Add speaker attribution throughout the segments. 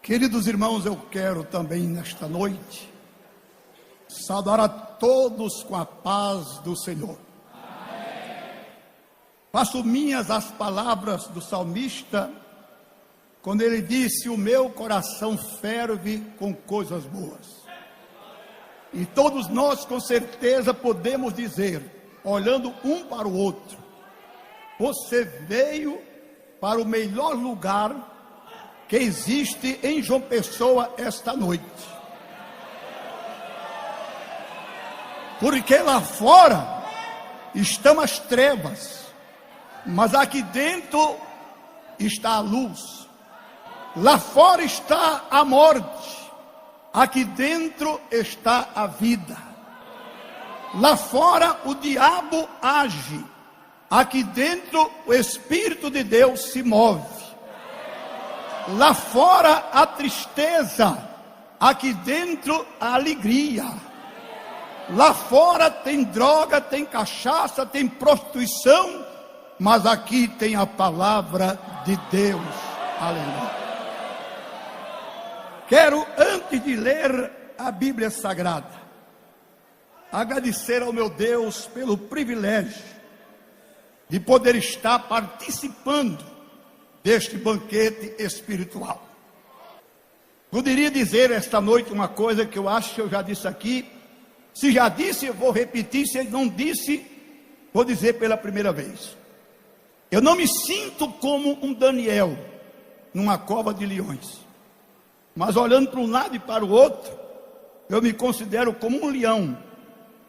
Speaker 1: Queridos irmãos, eu quero também nesta noite saudar a todos com a paz do Senhor. Amém. Faço minhas as palavras do salmista, quando ele disse: o meu coração ferve com coisas boas. E todos nós com certeza podemos dizer, olhando um para o outro: você veio para o melhor lugar que existe em João Pessoa esta noite. Porque lá fora estão as trevas, mas aqui dentro está a luz. Lá fora está a morte, aqui dentro está a vida. Lá fora o diabo age, aqui dentro o Espírito de Deus se move. Lá fora a tristeza, aqui dentro a alegria. Lá fora tem droga, tem cachaça, tem prostituição, mas aqui tem a palavra de Deus. Aleluia. Quero, antes de ler a Bíblia Sagrada, agradecer ao meu Deus pelo privilégio de poder estar participando deste banquete espiritual. Poderia dizer esta noite uma coisa que eu acho que eu já disse aqui. Se já disse, eu vou repetir. Se não disse, vou dizer pela primeira vez. Eu não me sinto como um Daniel numa cova de leões, mas olhando para um lado e para o outro, eu me considero como um leão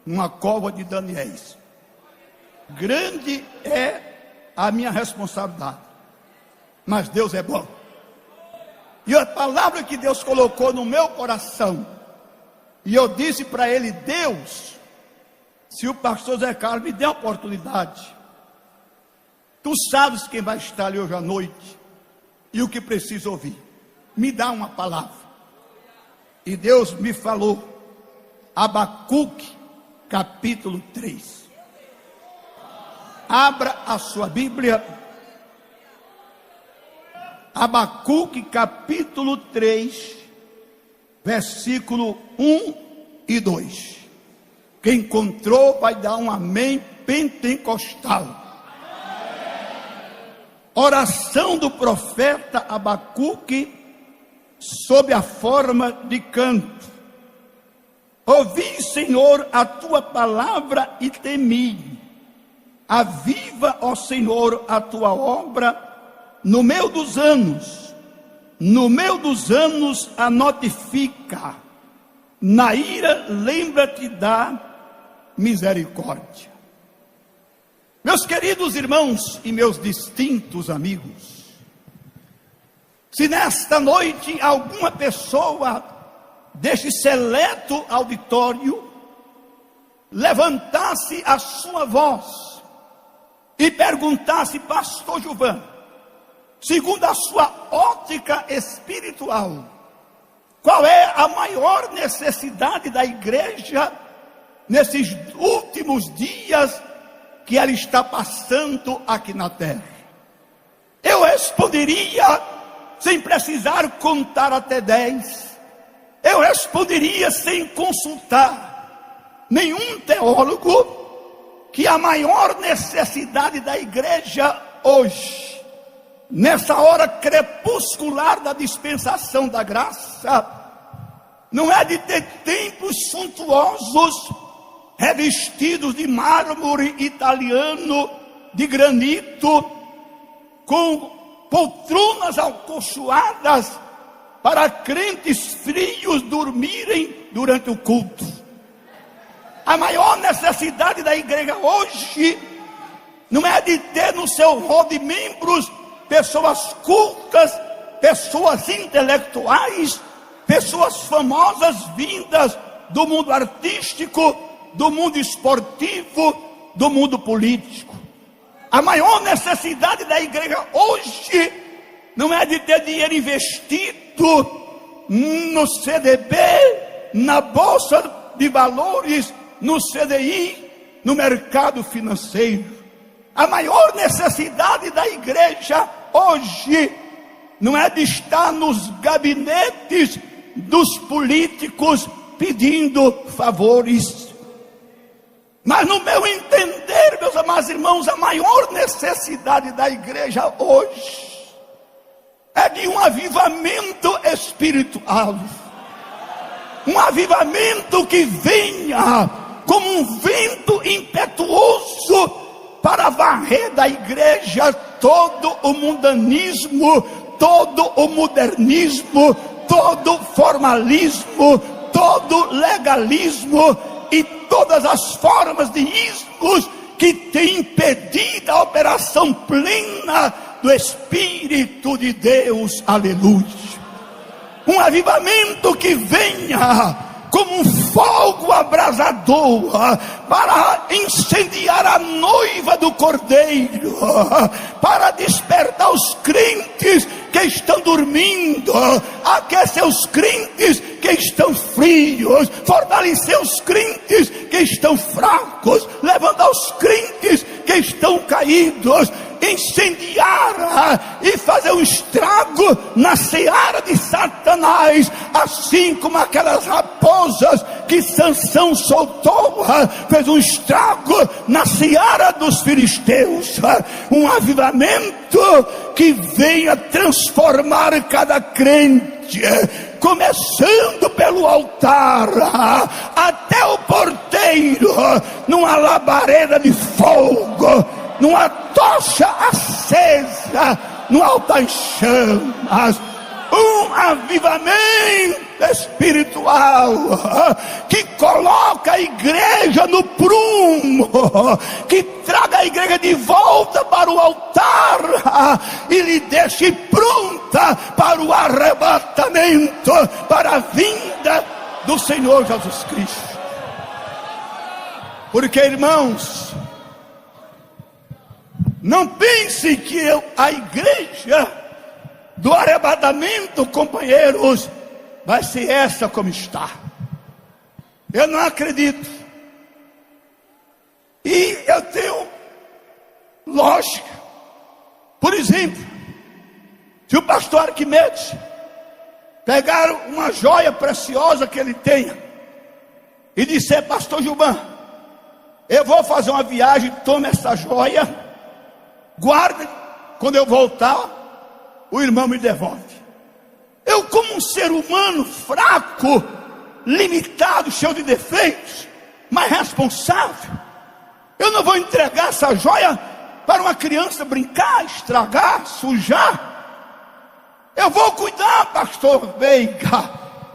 Speaker 1: numa cova de Daniéis. Grande é a minha responsabilidade, mas Deus é bom. E a palavra que Deus colocou no meu coração, e eu disse para ele: Deus, se o pastor Zé Carlos me der a oportunidade, tu sabes quem vai estar ali hoje à noite e o que precisa ouvir, me dá uma palavra. E Deus me falou, Abacuque capítulo 3. Abra a sua Bíblia, Abacuque capítulo 3, versículo 1 e 2. Quem encontrou vai dar um amém pentecostal. Oração do profeta Abacuque sob a forma de canto. Ouvi, Senhor, a tua palavra e temi. Aviva, ó Senhor, a tua obra no meio dos anos. No meio dos anos a notifica. Na ira lembra-te da misericórdia. Meus queridos irmãos e meus distintos amigos, se nesta noite alguma pessoa deste seleto auditório levantasse a sua voz e perguntasse: pastor Gilvan, segundo a sua ótica espiritual, qual é a maior necessidade da igreja nesses últimos dias que ela está passando aqui na terra? Eu responderia, sem precisar contar até 10, eu responderia sem consultar nenhum teólogo, que a maior necessidade da igreja hoje, nessa hora crepuscular da dispensação da graça, não é de ter templos suntuosos, revestidos de mármore italiano, de granito, com poltronas alcochoadas, para crentes frios dormirem durante o culto. A maior necessidade da igreja hoje não é de ter no seu rol de membros pessoas cultas, pessoas intelectuais, pessoas famosas vindas do mundo artístico, do mundo esportivo, do mundo político. A maior necessidade da igreja hoje não é de ter dinheiro investido no CDB, na Bolsa de Valores, no CDI, no mercado financeiro. A maior necessidade da igreja hoje não é de estar nos gabinetes dos políticos pedindo favores. Mas no meu entender, meus amados irmãos, a maior necessidade da igreja hoje é de um avivamento espiritual. Um avivamento que venha como um vento impetuoso para varrer da igreja todo o mundanismo, todo o modernismo, todo o formalismo, todo o legalismo e todas as formas de ismos que têm impedido a operação plena do Espírito de Deus. Aleluia. Um avivamento que venha como um fogo abrasador para incendiar a noiva do Cordeiro, para despertar os crentes que estão dormindo, aquecer os crentes que estão frios, fortalecer os crentes que estão fracos, levantar os crentes que estão caídos, incendiar e fazer um estrago na seara de Satanás, assim como aquelas raposas que Sansão soltou, fez um estrago na seara dos filisteus. Um avivamento que venha transformar cada crente, começando pelo altar até o porteiro, numa labareda de fogo, numa tocha acesa, no altar em chamas. Um avivamento espiritual que coloca a igreja no prumo, que traga a igreja de volta para o altar e lhe deixe pronta para o arrebatamento, para a vinda do Senhor Jesus Cristo. Porque, irmãos, não pense que a igreja do arrebatamento, companheiros, vai ser essa como está. Eu não acredito. E eu tenho lógica. Por exemplo, se o pastor Arquimedes pegar uma joia preciosa que ele tenha e disser: pastor Gilban, eu vou fazer uma viagem, tome essa joia, guarde, quando eu voltar o irmão me devolve. Eu, como um ser humano fraco, limitado, cheio de defeitos, mas responsável, eu não vou entregar essa joia para uma criança brincar, estragar, sujar. Eu vou cuidar, pastor Veiga,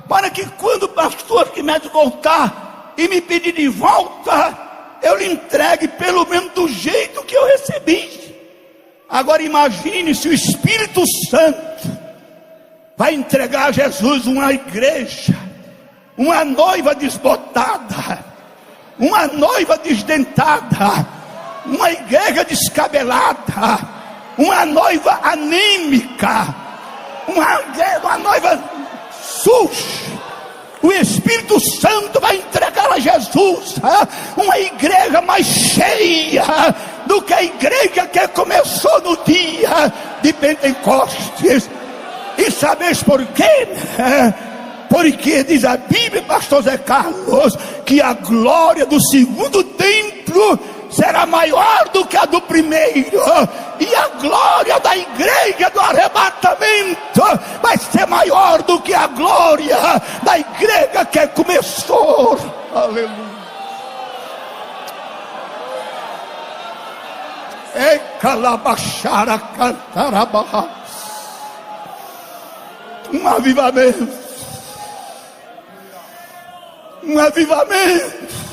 Speaker 1: para que quando o pastor Arquimedes voltar e me pedir de volta, eu lhe entregue pelo menos do jeito que eu recebi. Agora imagine se o Espírito Santo vai entregar a Jesus uma igreja, uma noiva desbotada, uma noiva desdentada, uma igreja descabelada, uma noiva anêmica, uma noiva suja. O Espírito Santo vai entregar a Jesus uma igreja mais cheia do que a igreja que começou no dia de Pentecostes. E sabes por quê? Porque diz a Bíblia, pastor Zé Carlos, que a glória do segundo templo será maior do que a do primeiro, e a glória da igreja do arrebatamento vai ser maior do que a glória da igreja que começou. Aleluia. E calabachara cantarabarra. Um avivamento, um avivamento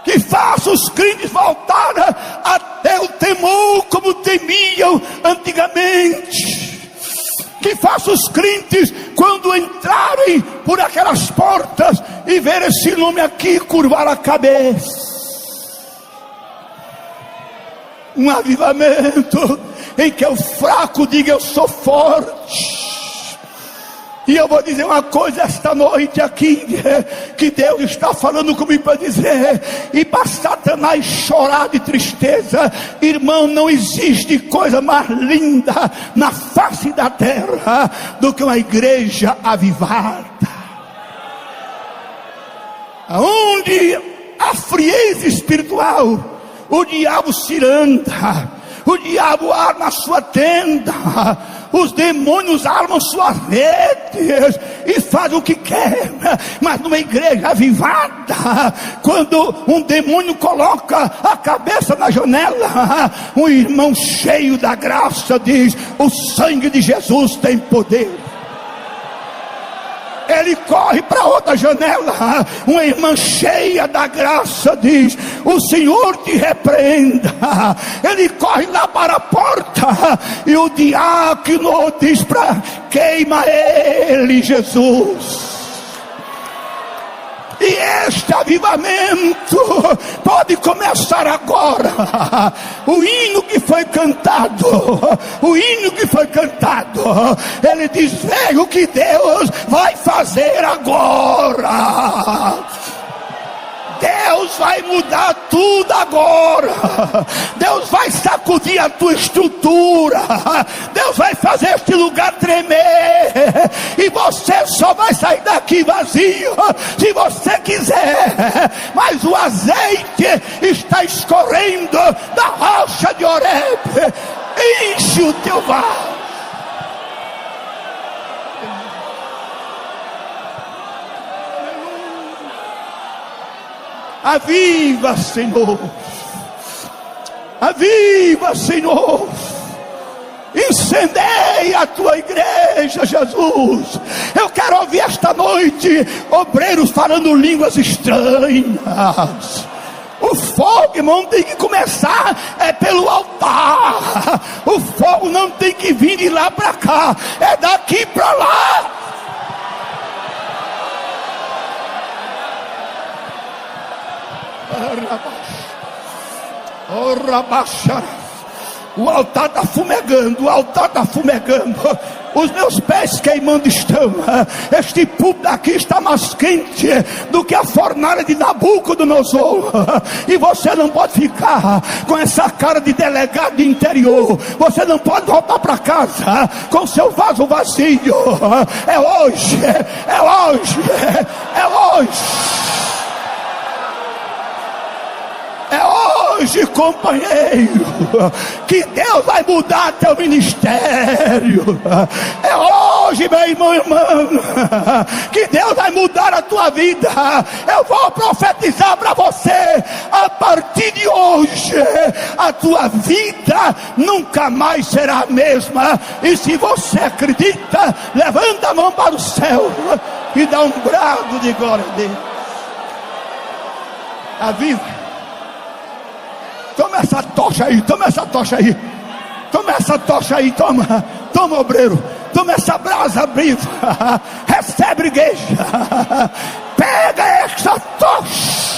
Speaker 1: que faça os crentes voltarem até o temor como temiam antigamente, que faça os crentes, quando entrarem por aquelas portas e ver esse nome aqui, curvar a cabeça. Um avivamento em que o fraco diga: eu sou forte, E eu vou dizer uma coisa esta noite aqui, que Deus está falando comigo para dizer, e para Satanás chorar de tristeza, irmão, não existe coisa mais linda na face da terra do que uma igreja avivada, onde a frieza espiritual, o diabo ciranda, o diabo arma a sua tenda, os demônios armam suas redes e fazem o que quer. Mas numa igreja avivada, quando um demônio coloca a cabeça na janela, um irmão cheio da graça diz: o sangue de Jesus tem poder. Ele corre para outra janela, uma irmã cheia da graça diz: o Senhor te repreenda. Ele corre lá para a porta e o diácono diz: para queima ele, Jesus. E este avivamento pode começar agora. O hino que foi cantado, ele diz: veja o que Deus vai fazer agora. Deus vai mudar tudo agora. Deus vai sacudir a tua estrutura. Deus vai fazer este lugar tremer. E você só vai sair daqui vazio se você quiser. Mas o azeite está escorrendo da rocha de Horebe. Enche o teu vaso. Aviva, Senhor. Aviva, Senhor. Incendeia a tua igreja, Jesus. Eu quero ouvir esta noite obreiros falando línguas estranhas. O fogo, irmão, tem que começar pelo altar. O fogo não tem que vir de lá para cá, é daqui para lá. O altar está fumegando, os meus pés queimando estão. Este púlpito aqui está mais quente do que a fornalha de Nabucodonosor. E você não pode ficar com essa cara de delegado de interior. Você não pode voltar para casa com seu vaso vazio. É hoje. É hoje, companheiro, que Deus vai mudar teu ministério. É hoje, meu irmão, que Deus vai mudar a tua vida. Eu vou profetizar para você: a partir de hoje, a tua vida nunca mais será a mesma. E se você acredita, levanta a mão para o céu e dá um brado de glória a Deus. Aviva. Toma essa tocha aí, toma, obreiro, toma essa brasa viva, recebe, igreja, pega essa tocha.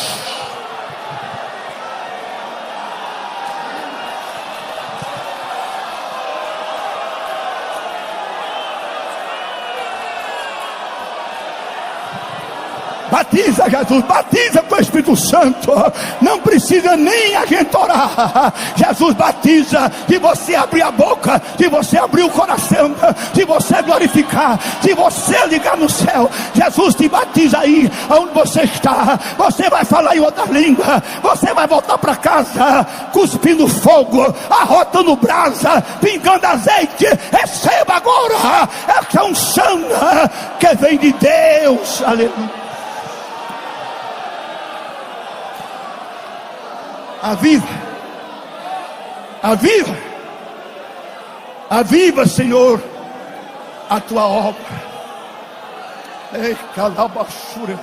Speaker 1: Batiza, Jesus, batiza com o Espírito Santo. Não precisa nem a gente orar. Jesus batiza. Se você abrir a boca, se você abrir o coração, se você glorificar, se você ligar no céu, Jesus te batiza aí onde você está. Você vai falar em outra língua. Você vai voltar para casa cuspindo fogo, arrotando brasa, pingando azeite. Receba agora essa unção que vem de Deus. Aleluia. Aviva, Senhor, a tua obra. Ei, calabachura.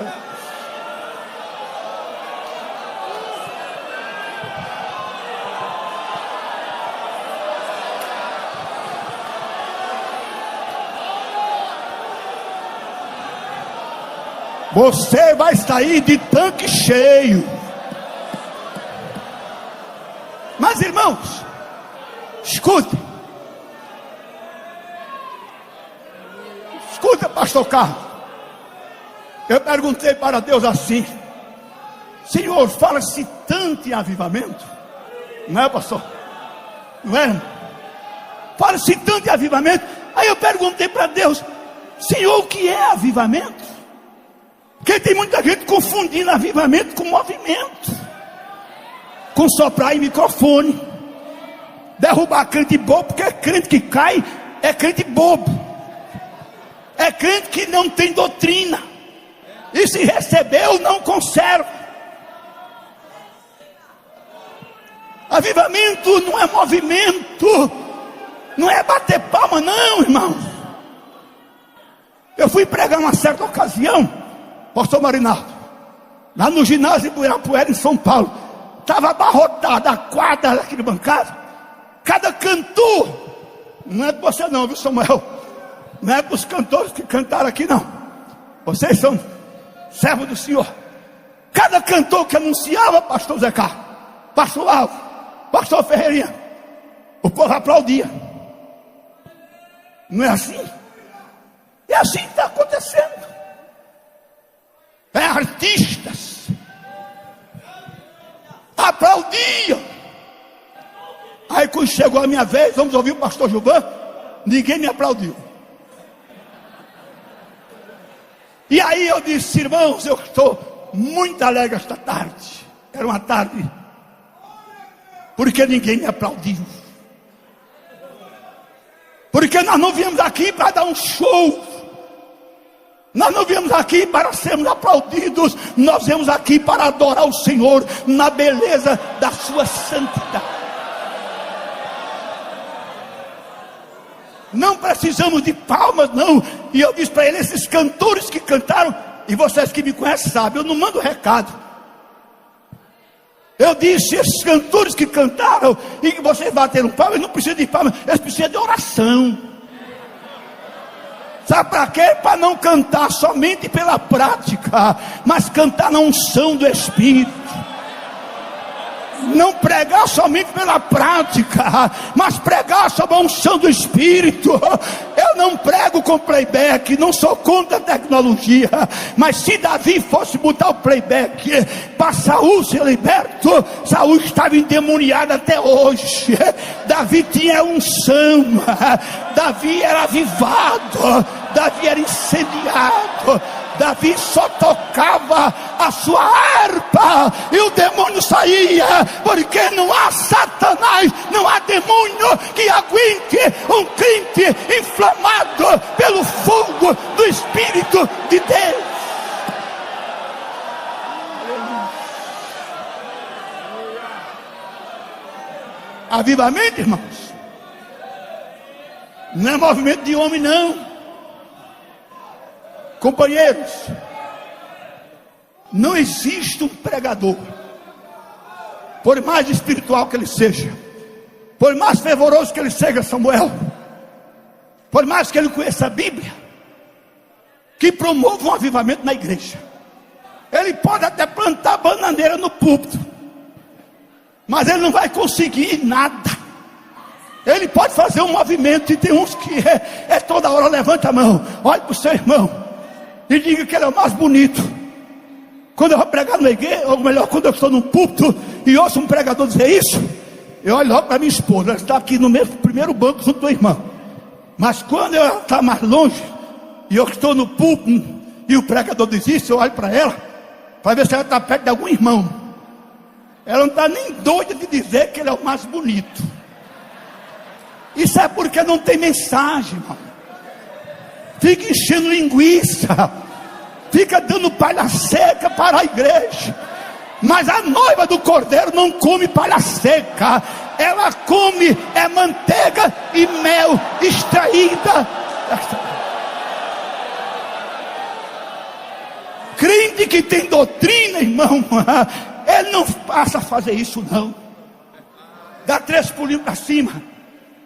Speaker 1: Você vai sair de tanque cheio. Mas, irmãos, escute. escuta, pastor Carlos. Eu perguntei para Deus assim: Senhor, fala-se tanto em avivamento, não é, pastor? Não é? Fala-se tanto em avivamento. Aí eu perguntei para Deus: Senhor, o que é avivamento? Porque tem muita gente confundindo avivamento com movimento, com soprar em microfone, derrubar crente bobo, porque é crente que cai, é crente bobo, é crente que não tem doutrina, e se recebeu não conserva. Avivamento não é movimento, não é bater palma não, irmão. Eu fui pregar uma certa ocasião, pastor Marinaldo, lá no ginásio Ibirapuera, em São Paulo. Estava abarrotada a quadra daquele bancada. Cada cantor, não é para você não, viu, Samuel? Não é para os cantores que cantaram aqui não. Vocês são servos do Senhor. Cada cantor que anunciava, pastor Zé Carlos, pastor Alvo, pastor Ferreirinha, o povo aplaudia. Não é assim? É assim que está acontecendo. É artistas aplaudiam. Aí quando chegou a minha vez, vamos ouvir o pastor Gilvan, ninguém me aplaudiu. E aí eu disse: irmãos, eu estou muito alegre esta tarde. Era uma tarde, porque ninguém me aplaudiu. Porque nós não viemos aqui para dar um show, nós não viemos aqui para sermos aplaudidos, nós viemos aqui para adorar o Senhor na beleza da sua santidade. Não precisamos de palmas não. E eu disse para ele: esses cantores que cantaram, e vocês que me conhecem sabem, eu não mando recado. Eu disse: esses cantores que cantaram e que vocês bateram palmas, eles não precisam de palmas, eles precisam de oração. Sabe para quê? Para não cantar somente pela prática, mas cantar na unção do Espírito. Não pregar somente pela prática, mas pregar sob a unção do Espírito. Eu não prego com playback, não sou contra a tecnologia, mas se Davi fosse botar o playback para Saul ser liberto, Saul estava endemoniado até hoje. Davi tinha unção, Davi era avivado, Davi era incendiado, Davi só tocava a sua harpa e o demônio saía, porque não há Satanás, não há demônio que aguente um crente inflamado pelo fogo do Espírito de Deus. Avivamento, irmãos, não é movimento de homem não. Companheiros, não existe um pregador, por mais espiritual que ele seja, por mais fervoroso que ele seja, Samuel, por mais que ele conheça a Bíblia, que promova um avivamento na igreja. Ele pode até plantar bananeira no púlpito, mas ele não vai conseguir nada. Ele pode fazer um movimento, e tem uns que é toda hora: levanta a mão, olha para o seu irmão e diga que ele é o mais bonito. Quando eu vou pregar na igreja, ou melhor, quando eu estou no púlpito e ouço um pregador dizer isso, eu olho logo para minha esposa, ela está aqui no mesmo primeiro banco junto do irmão. Mas quando ela está mais longe e eu estou no púlpito e o pregador diz isso, eu olho para ela para ver se ela está perto de algum irmão. Ela não está nem doida de dizer que ele é o mais bonito. Isso é porque não tem mensagem, irmão. Fica enchendo linguiça, fica dando palha seca para a igreja, mas a noiva do Cordeiro não come palha seca, ela come manteiga e mel extraída. Crente que tem doutrina, irmão, ele não passa a fazer isso não. Dá 3 pulinhos para cima,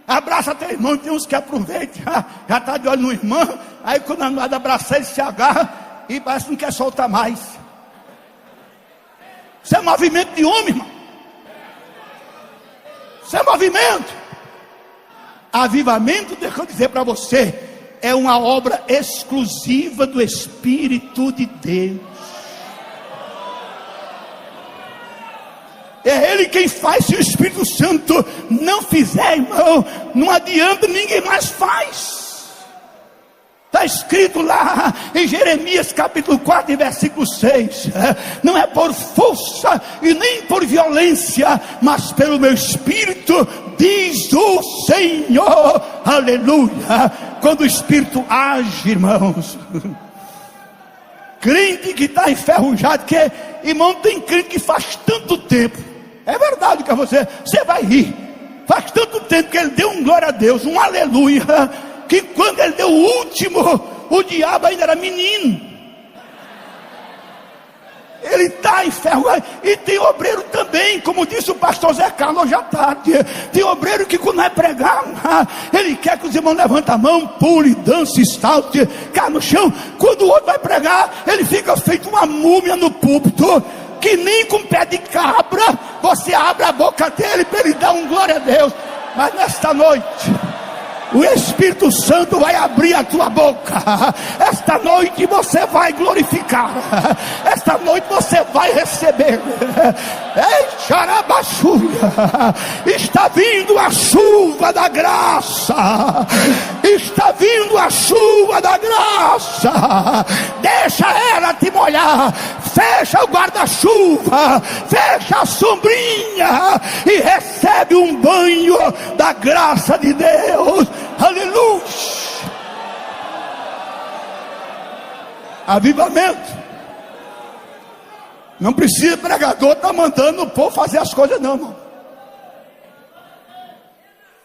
Speaker 1: abraça teu irmão. Tem uns que aproveitam, já está de olho no irmão, aí quando a noiva abraça ele, se agarra e parece que não quer soltar mais. Isso é movimento de homem, irmão. Isso é movimento. Avivamento, deixa eu dizer para você, é uma obra exclusiva do Espírito de Deus. É Ele quem faz. Se o Espírito Santo não fizer, irmão, não adianta, ninguém mais faz. Está escrito lá em Jeremias capítulo 4 versículo 6, não é por força e nem por violência, mas pelo meu Espírito, diz o Senhor. Aleluia. Quando o Espírito age, irmãos, crente que está enferrujado, que irmão, tem crente que faz tanto tempo, é verdade que você vai rir, faz tanto tempo que ele deu um glória a Deus, um aleluia, que quando ele deu o último, o diabo ainda era menino. Ele está enferrujado. E tem obreiro também, como disse o pastor Zé Carlos hoje à tarde. Tem obreiro que quando vai pregar, ele quer que os irmãos levantem a mão, pule, dance, salte, cai no chão. Quando o outro vai pregar, ele fica feito uma múmia no púlpito, que nem com pé de cabra você abre a boca dele para ele dar um glória a Deus. Mas nesta noite, o Espírito Santo vai abrir a tua boca. Esta noite você vai glorificar. Esta noite você vai receber. Ei, xarabaxúria, está vindo a chuva da graça. Está vindo a chuva da graça. Deixa ela te molhar. Fecha o guarda-chuva, fecha a sombrinha e recebe um banho da graça de Deus. Aleluia. Avivamento. Não precisa pregador estar mandando o povo fazer as coisas, não, irmão.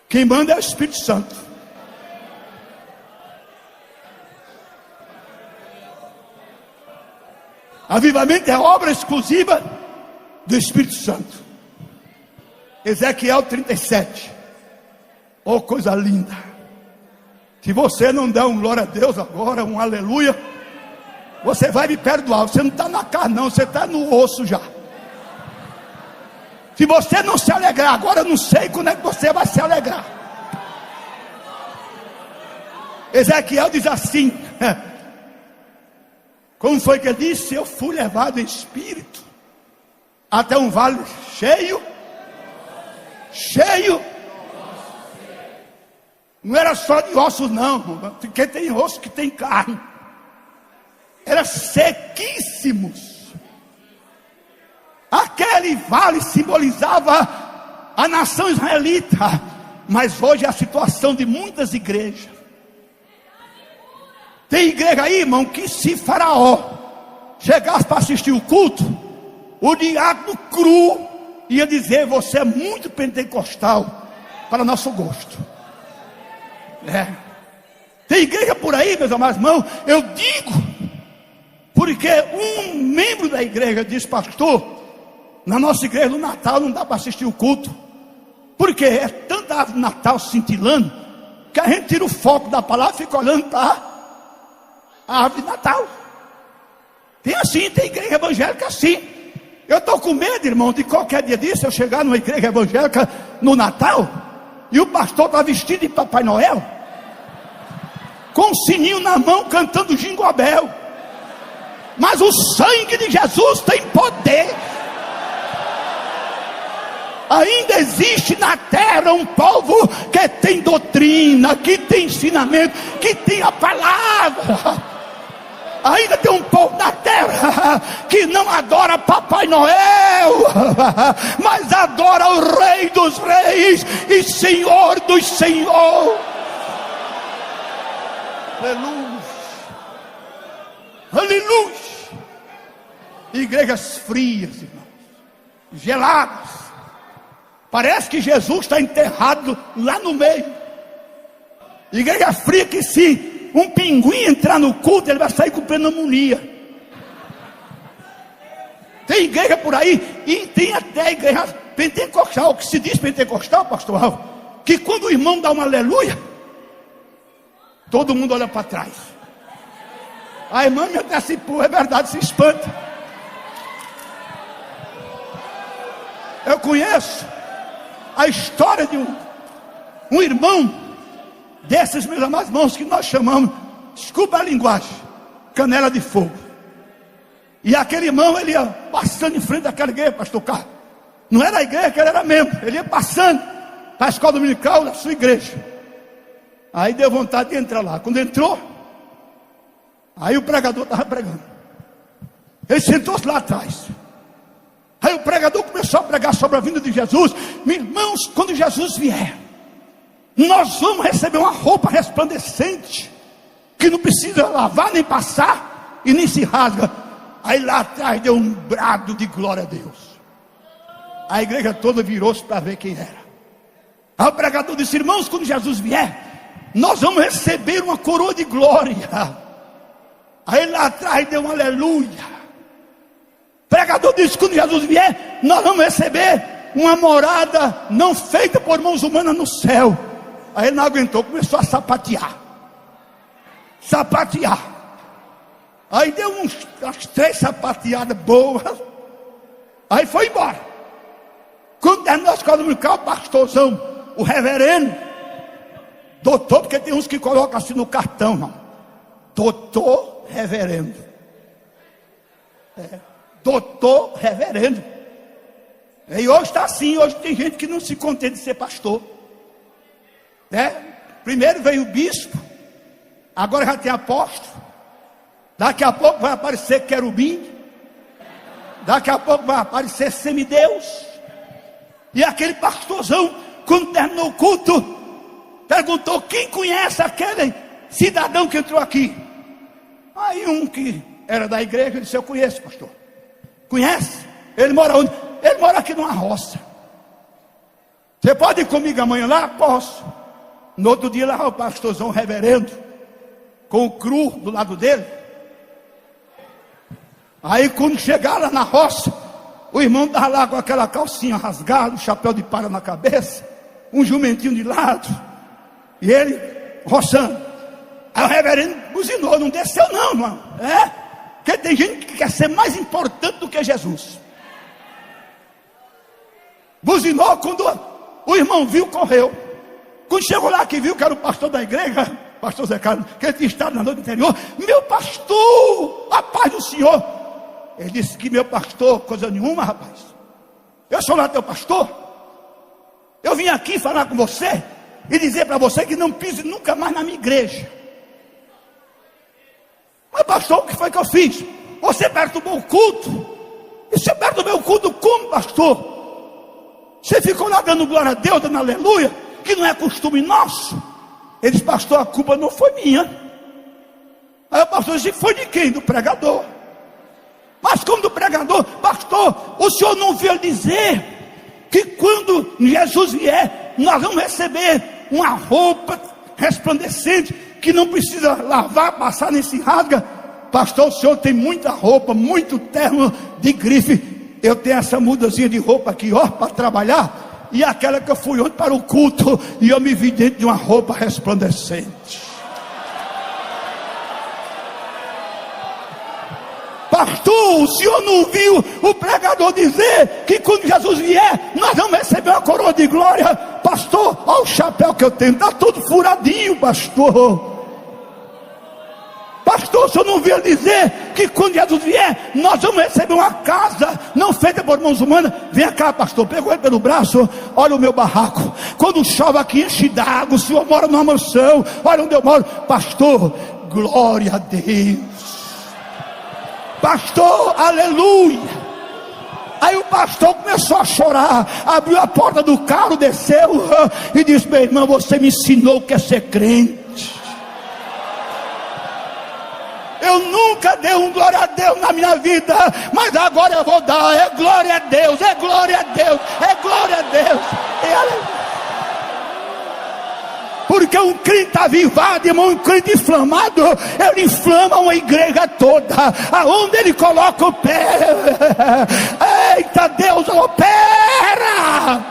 Speaker 1: Quem manda é o Espírito Santo. Avivamento é obra exclusiva do Espírito Santo. Ezequiel 37. Oh, coisa linda. Se você não der um glória a Deus agora, um aleluia, você vai me perdoar. Você não está na carne não, você está no osso já. Se você não se alegrar agora, eu não sei quando é que você vai se alegrar. Ezequiel diz assim, como foi que ele disse? Eu fui levado em espírito até um vale cheio. Não era só de ossos não, porque tem osso que tem carne. Era sequíssimos. Aquele vale simbolizava a nação israelita, mas hoje é a situação de muitas igrejas. Tem igreja aí, irmão, que se Faraó chegasse para assistir o culto, o diácono cru ia dizer: você é muito pentecostal para nosso gosto. Tem igreja por aí, meus amados irmãos, eu digo, porque um membro da igreja disse: pastor, na nossa igreja no Natal não dá para assistir o culto, porque é tanta árvore de Natal cintilando, que a gente tira o foco da palavra e fica olhando para a árvore de Natal. Tem assim, tem igreja evangélica assim. Eu estou com medo, irmão, de qualquer dia disso eu chegar numa igreja evangélica no Natal e o pastor está vestido de Papai Noel, com um sininho na mão, cantando Jingle Bell. Mas o sangue de Jesus tem poder. Ainda existe na terra um povo que tem doutrina, que tem ensinamento, que tem a palavra. Ainda tem um povo na terra que não adora Papai Noel, mas adora o Rei dos Reis e Senhor dos Senhores. Aleluia. Aleluia. Igrejas frias, irmãos, geladas. Parece que Jesus está enterrado lá no meio. Igreja fria que se um pinguim entrar no culto, ele vai sair com pneumonia. Tem igreja por aí, e tem até igreja pentecostal, que se diz pentecostal, pastor Alvo, que quando o irmão dá uma aleluia, todo mundo olha para trás. A irmã me antecipou, é verdade, se espanta. Eu conheço a história de um irmão desses, meus amados irmãos, que nós chamamos, desculpa a linguagem, canela de fogo. E aquele irmão, ele ia passando em frente daquela igreja, pastor Carlos. Não era a igreja que ele era membro, ele ia passando para a escola dominical da sua igreja. Aí deu vontade de entrar lá. Quando entrou, aí o pregador estava pregando. Ele sentou-se lá atrás. Aí o pregador começou a pregar sobre a vinda de Jesus. Meus irmãos, quando Jesus vier, nós vamos receber uma roupa resplandecente, que não precisa lavar nem passar, e nem se rasga. Aí lá atrás deu um brado de glória a Deus. A igreja toda virou-se para ver quem era. Aí o pregador disse: irmãos, quando Jesus vier, nós vamos receber uma coroa de glória. Aí lá atrás deu um aleluia. O pregador disse: quando Jesus vier, nós vamos receber uma morada não feita por mãos humanas no céu. Aí ele não aguentou, começou a sapatear. Aí deu umas 3 sapateadas boas. Aí foi embora. Quando terminou a escola dominical, o pastorzão, o reverendo, doutor, porque tem uns que colocam assim no cartão, não. Doutor reverendo. Doutor reverendo. E hoje está assim, hoje tem gente que não se contenta de ser pastor. Primeiro veio o bispo, agora já tem apóstolo. Daqui a pouco vai aparecer querubim. Daqui a pouco vai aparecer semideus. E aquele pastorzão, quando terminou o culto, perguntou: quem conhece aquele cidadão que entrou aqui? Aí um que era da igreja disse: eu conheço, pastor. Conhece? Ele mora onde? Ele mora aqui numa roça. Você pode ir comigo amanhã lá? Posso. No outro dia lá o pastorzão reverendo, com o cru do lado dele. Aí quando chegar lá na roça, o irmão estava lá com aquela calcinha rasgada, um chapéu de palha na cabeça, um jumentinho de lado, e ele roçando. Aí o reverendo buzinou: não desceu não, irmão. Porque tem gente que quer ser mais importante do que Jesus. Buzinou. Quando o irmão viu, correu. Quando chegou lá, que viu que era o pastor da igreja, pastor Zé Carlos, que ele tinha estado na noite anterior: meu pastor, a paz do Senhor. Ele disse: que meu pastor, coisa nenhuma, rapaz. Eu sou lá teu pastor. Eu vim aqui falar com você e dizer para você que não pise nunca mais na minha igreja. Mas pastor, o que foi que eu fiz? Você perturbou o culto. E você perturbou o culto como, pastor? Você ficou lá dando glória a Deus, dando aleluia, que não é costume nosso. Ele disse: pastor, a culpa não foi minha. Aí o pastor disse: foi de quem? Do pregador. Mas como do pregador? Pastor, o senhor não viu dizer que quando Jesus vier, nós vamos receber uma roupa resplandecente, que não precisa lavar, passar, nem se rasga? Pastor, o senhor tem muita roupa, muito terno de grife. Eu tenho essa mudazinha de roupa aqui, ó, para trabalhar. E aquela que eu fui ontem para o culto, e eu me vi dentro de uma roupa resplandecente. Pastor, o senhor não viu o pregador dizer que quando Jesus vier, nós vamos receber uma coroa de glória? Pastor, olha o chapéu que eu tenho, está todo furadinho, pastor. Pastor, o senhor não viu dizer que quando Jesus vier, nós vamos receber uma casa não feita por mãos humanas? Vem cá, pastor, pegou ele pelo braço: olha o meu barraco, quando chove aqui enche d'água, o senhor mora numa mansão, olha onde eu moro. Pastor, glória a Deus. Pastor, aleluia. Aí o pastor começou a chorar, abriu a porta do carro, desceu e disse: meu irmão, você me ensinou o que é ser crente. Eu nunca dei um glória a Deus na minha vida, mas agora eu vou dar. É glória a Deus, é glória a Deus, é glória a Deus, é aleluia. Porque um crente avivado, irmão, um crente inflamado, ele inflama uma igreja toda. Aonde ele coloca o pé, eita, Deus opera.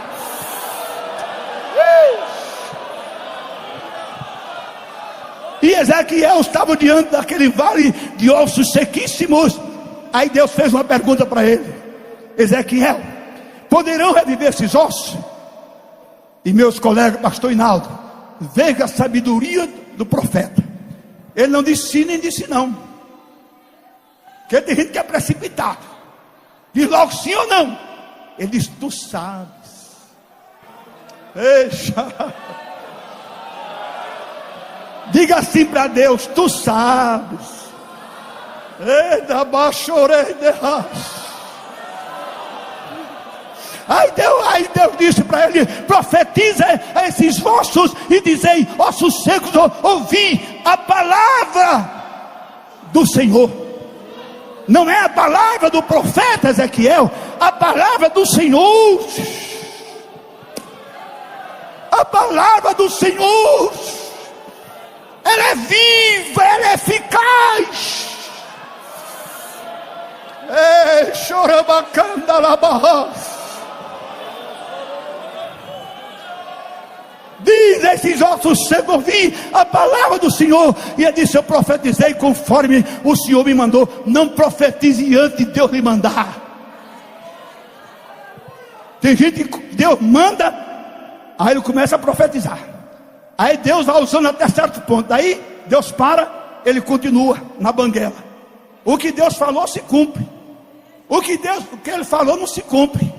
Speaker 1: E Ezequiel estava diante daquele vale de ossos sequíssimos. Aí Deus fez uma pergunta para ele: Ezequiel, poderão reviver esses ossos? E meus colegas, pastor Hinaldo, veja a sabedoria do profeta. Ele não disse sim nem disse não. Porque tem gente que é precipitado, diz logo sim ou não. Ele diz: tu sabes. Eixa. Diga assim para Deus: tu sabes. Aí Deus disse para ele: profetiza a esses ossos e dizei: ossos secos, ouvi a palavra do Senhor. Não é a palavra do profeta Ezequiel, a palavra do Senhor. A palavra do Senhor, ela é viva, ela é eficaz. Diz a esses ossos secos: ouvi a palavra do Senhor. E ele disse: eu profetizei conforme o Senhor me mandou. Não profetize antes de Deus lhe mandar. Tem gente que Deus manda, aí ele começa a profetizar. Aí Deus vai usando até certo ponto. Daí Deus para, ele continua na banguela. O que Deus falou se cumpre. O que ele falou não se cumpre.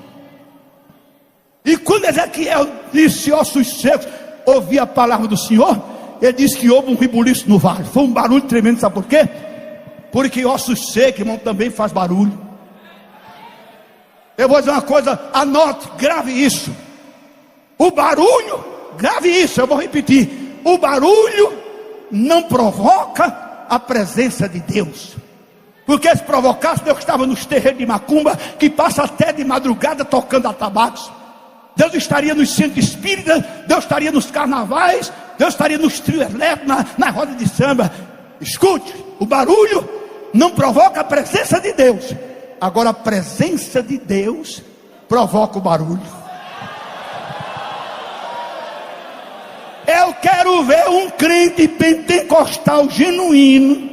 Speaker 1: E quando Ezequiel disse: ossos secos, ouvi a palavra do Senhor, ele disse que houve um rebuliço no vale. Foi um barulho tremendo, sabe por quê? Porque ossos secos, irmão, também faz barulho. Eu vou dizer uma coisa, anote, grave isso. O barulho, grave isso, eu vou repetir: o barulho não provoca a presença de Deus. Porque se provocasse, Deus estava nos terreiros de macumba, que passa até de madrugada tocando atabaques. Deus estaria nos centros espíritas, Deus estaria nos carnavais, Deus estaria nos trios elétricos, na roda de samba. Escute, o barulho não provoca a presença de Deus. Agora a presença de Deus provoca o barulho. Eu quero ver um crente pentecostal genuíno.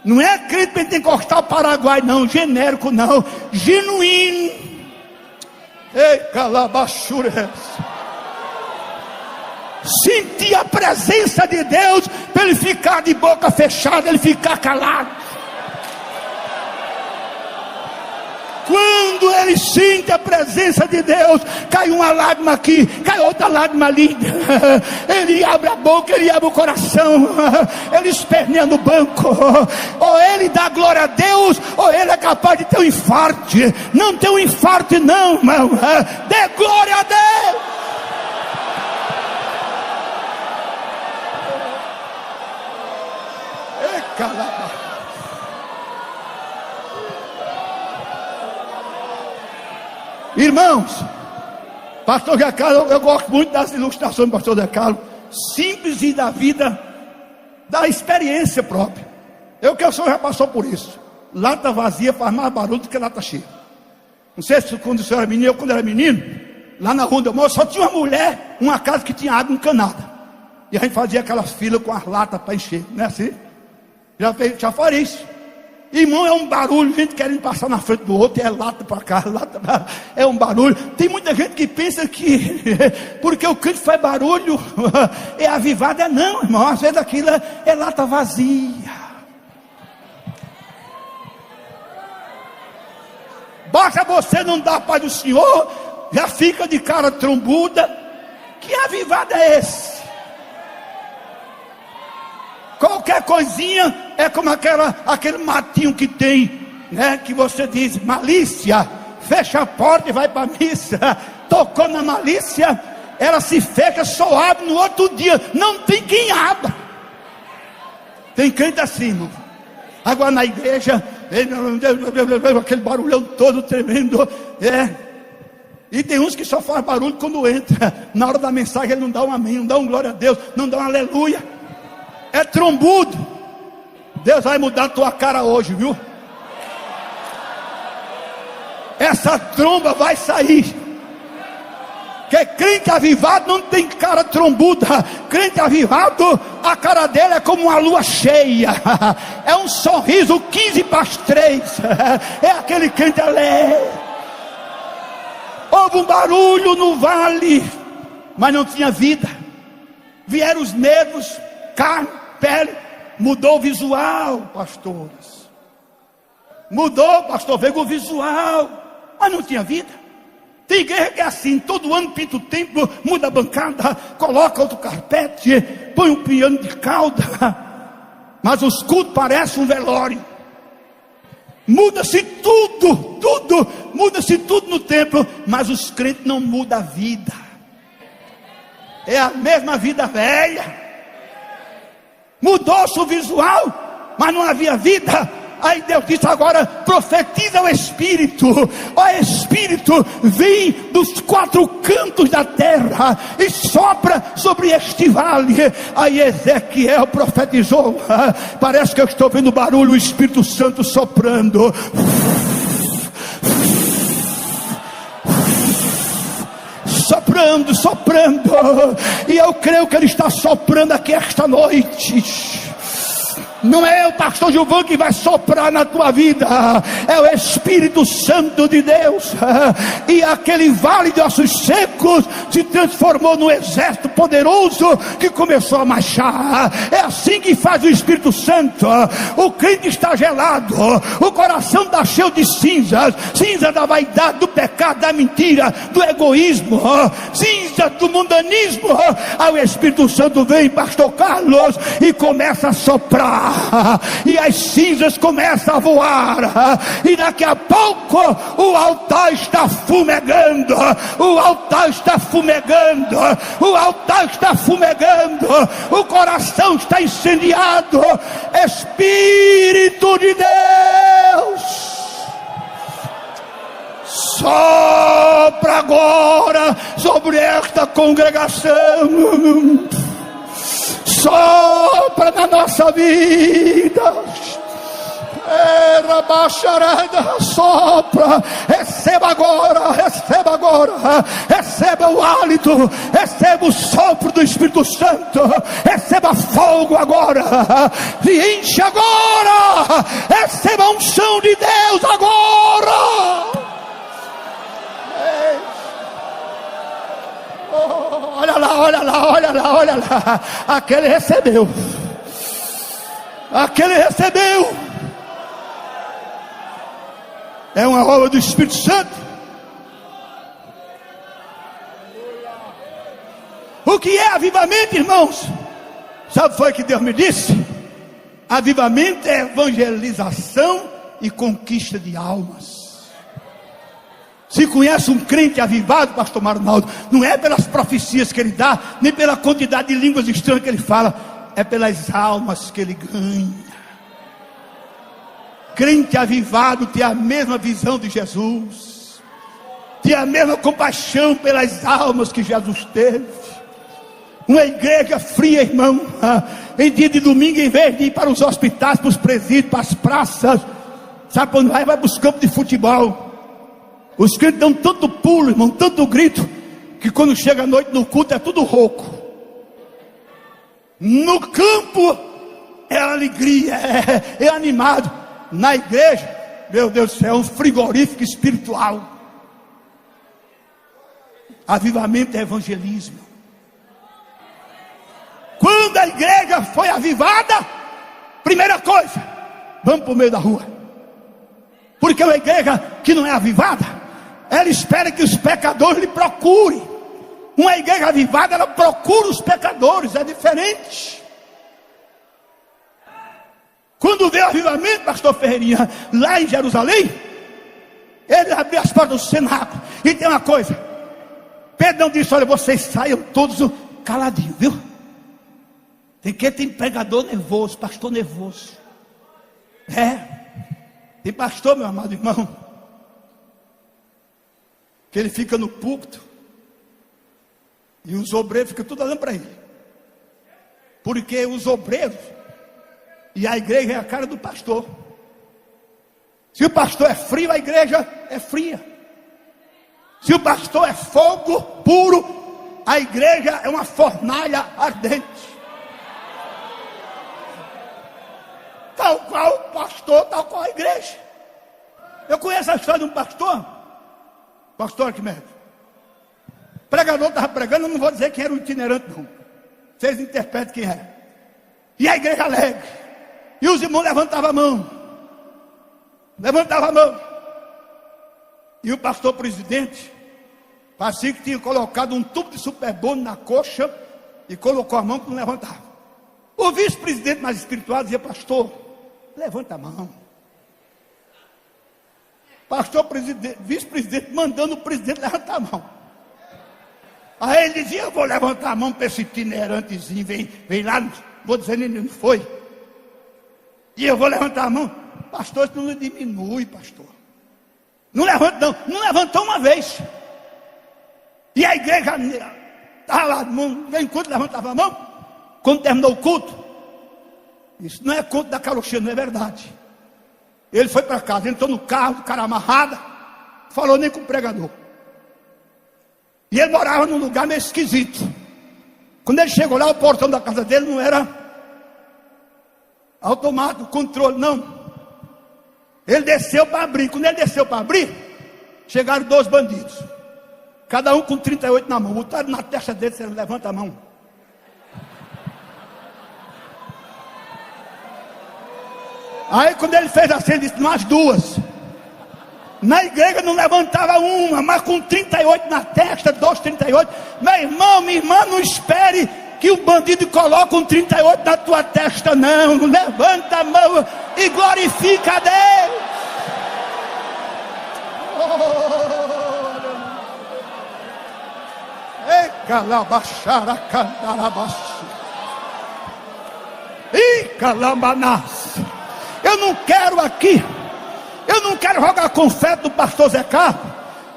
Speaker 1: Não é crente pentecostal paraguai não, genérico não, genuíno. Ei, calabachures. Sentir a presença de Deus, para ele ficar de boca fechada, ele ficar calado. Quando ele sente a presença de Deus, cai uma lágrima aqui, cai outra lágrima ali. Ele abre a boca, ele abre o coração, ele esperneia no banco. Ou ele dá glória a Deus, ou ele é capaz de ter um infarto. Não tem um infarto não, irmão. Dê glória a Deus. Ei, calaba. Irmãos, pastor Zé Carlos, eu gosto muito das ilustrações do pastor Zé Carlos, simples e da vida, da experiência própria. Que o senhor já passou por isso. Lata vazia faz mais barulho do que lata cheia. Não sei se quando o senhor era menino, eu quando era menino, lá na rua onde eu moro, só tinha uma mulher, uma casa que tinha água encanada. E a gente fazia aquelas filas com as latas para encher, não é assim? Já faria isso. Irmão, é um barulho, gente querendo passar na frente do outro, é lata para cá, lata para cá, é um barulho. Tem muita gente que pensa que porque o crente faz barulho é avivada. Não, irmão, às vezes aquilo é lata vazia. Basta você não dar a paz do Senhor, já fica de cara trombuda. Que avivada é esse? Qualquer coisinha é como aquele matinho que tem, né? Que você diz, malícia, fecha a porta e vai para a missa. Tocou na malícia, ela se fecha, só abre no outro dia. Não tem quem abra. Tem crente assim, irmão. Agora na igreja, aquele barulhão todo tremendo. E tem uns que só faz barulho quando entra. Na hora da mensagem ele não dá um amém, não dá um glória a Deus, não dá um aleluia. É trombudo. Deus vai mudar a tua cara hoje, viu? Essa tromba vai sair. Que crente avivado não tem cara trombuda. Crente avivado, a cara dele é como uma lua cheia. É um sorriso 15 para as 3. É aquele crente alegre. Houve um barulho no vale, mas não tinha vida. vieram os nervos, carne, pele, mudou o visual, pastores. Mudou, pastor, veio o visual, mas não tinha vida. Tem igreja que é assim, todo ano pinta o templo, muda a bancada, coloca outro carpete, põe um piano de cauda, mas os cultos parecem um velório. Muda-se tudo, muda-se tudo no templo, mas os crentes não mudam a vida. É a mesma vida velha. Mudou-se o visual, mas não havia vida. Aí Deus disse: agora profetiza o Espírito. Ó Espírito, vem dos 4 cantos da terra e sopra sobre este vale. Aí Ezequiel profetizou. Parece que eu estou vendo barulho, o Espírito Santo soprando. Soprando. E eu creio que Ele está soprando aqui esta noite. Não é o pastor Gilvan que vai soprar na tua vida, é o Espírito Santo de Deus. E aquele vale de ossos secos se transformou num exército poderoso que começou a marchar. É assim que faz o Espírito Santo. O crente está gelado, o coração está cheio de cinzas, cinza da vaidade, do pecado, da mentira, do egoísmo, cinza do mundanismo. Aí o Espírito Santo vem, pastor Carlos, e começa a soprar. E as cinzas começam a voar, e daqui a pouco o altar está fumegando, o altar está fumegando, o altar está fumegando, o coração está incendiado. Espírito de Deus, sopra agora sobre esta congregação, sopra na nossa vida. Era bacharada, sopra. Receba agora, receba o hálito, receba o sopro do Espírito Santo, receba fogo agora, e enche agora, receba a unção de Deus agora. Olha lá. Aquele recebeu. É uma obra do Espírito Santo. O que é avivamento, irmãos? Sabe foi que Deus me disse? Avivamento é evangelização e conquista de almas. Se conhece um crente avivado, pastor Arnaldo, não é pelas profecias que ele dá, nem pela quantidade de línguas estranhas que ele fala, é pelas almas que ele ganha. Crente avivado tem a mesma visão de Jesus, tem a mesma compaixão pelas almas que Jesus teve. Uma igreja fria, irmão, em dia de domingo, em vez de ir para os hospitais, para os presídios, para as praças, sabe quando vai para os campos de futebol. Os crentes dão tanto pulo, irmão, tanto grito, que quando chega a noite no culto é tudo rouco. No campo é alegria, é animado. Na igreja, meu Deus do céu, é um frigorífico espiritual. Avivamento é evangelismo. Quando a igreja foi avivada, primeira coisa, vamos para o meio da rua. Porque uma igreja que não é avivada, ela espera que os pecadores lhe procurem. Uma igreja avivada, ela procura os pecadores, é diferente. Quando veio o avivamento, pastor Ferreirinha, lá em Jerusalém, ele abriu as portas do cenáculo. E tem uma coisa, Pedro disse: olha, vocês saiam todos caladinhos, viu? Tem pregador nervoso, pastor nervoso. Tem pastor, meu amado irmão, que ele fica no púlpito e os obreiros ficam tudo olhando para ele. Porque os obreiros e a igreja é a cara do pastor. Se o pastor é frio, a igreja é fria. Se o pastor é fogo puro, a igreja é uma fornalha ardente. Tal qual o pastor, tal qual a igreja. Eu conheço a história de um pastor Arquimedes. O pregador estava pregando, eu não vou dizer que era um itinerante não. Vocês interpretem quem é. E a igreja alegre. E os irmãos levantavam a mão. Levantavam a mão. E o pastor presidente parecia que tinha colocado um tubo de superbônus na coxa e colocou a mão que não levantava. O vice-presidente mais espiritual dizia: pastor, levanta a mão. Pastor presidente, vice-presidente mandando o presidente levantar a mão. Aí ele dizia: eu vou levantar a mão para esse itinerantezinho, vem lá, vou dizer, não foi. E eu vou levantar a mão. Pastor, isso não diminui, pastor. Não levanta não levantou uma vez. E a igreja estava lá, enquanto levantava a mão, quando terminou o culto, isso não é conto da carochinha, não é verdade. Ele foi para casa, entrou no carro, do cara amarrado, falou nem com o pregador. E ele morava num lugar meio esquisito. Quando ele chegou lá, o portão da casa dele não era automático, controle, não. Ele desceu para abrir. Quando ele desceu para abrir, chegaram 2 bandidos, cada um com 38 na mão. Botaram na testa dele, você levanta a mão. Aí quando ele fez assim, ele disse: nós 2. Na igreja não levantava uma, mas com 38 na testa, 38. Meu irmão, minha irmã, não espere que o bandido coloque um 38 na tua testa, não. Levanta a mão e glorifica a Deus. Ei, calabaxara, cantarabaxi. Ih, calabanás. Eu não quero aqui, eu não quero jogar confete do pastor Zé Carlos,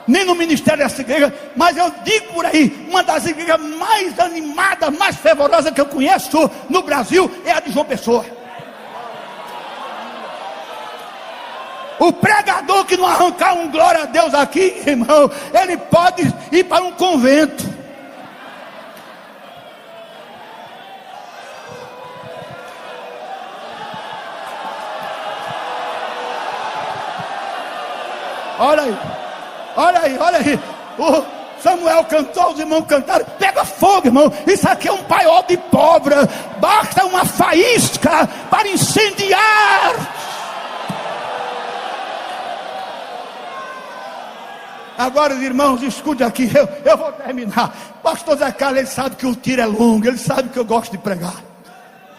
Speaker 1: nem no ministério dessa igreja, mas eu digo por aí, uma das igrejas mais animadas, mais fervorosas que eu conheço no Brasil é a de João Pessoa. O pregador que não arrancar um glória a Deus aqui, irmão, ele pode ir para um convento. Olha aí, olha aí, olha aí. O Samuel cantou, os irmãos cantaram. Pega fogo, irmão. Isso aqui é um paiol de pobre. Basta uma faísca para incendiar. Agora, irmãos, escute aqui. Eu vou terminar. Pastor Zé Carlos, ele sabe que o tiro é longo. Ele sabe que eu gosto de pregar.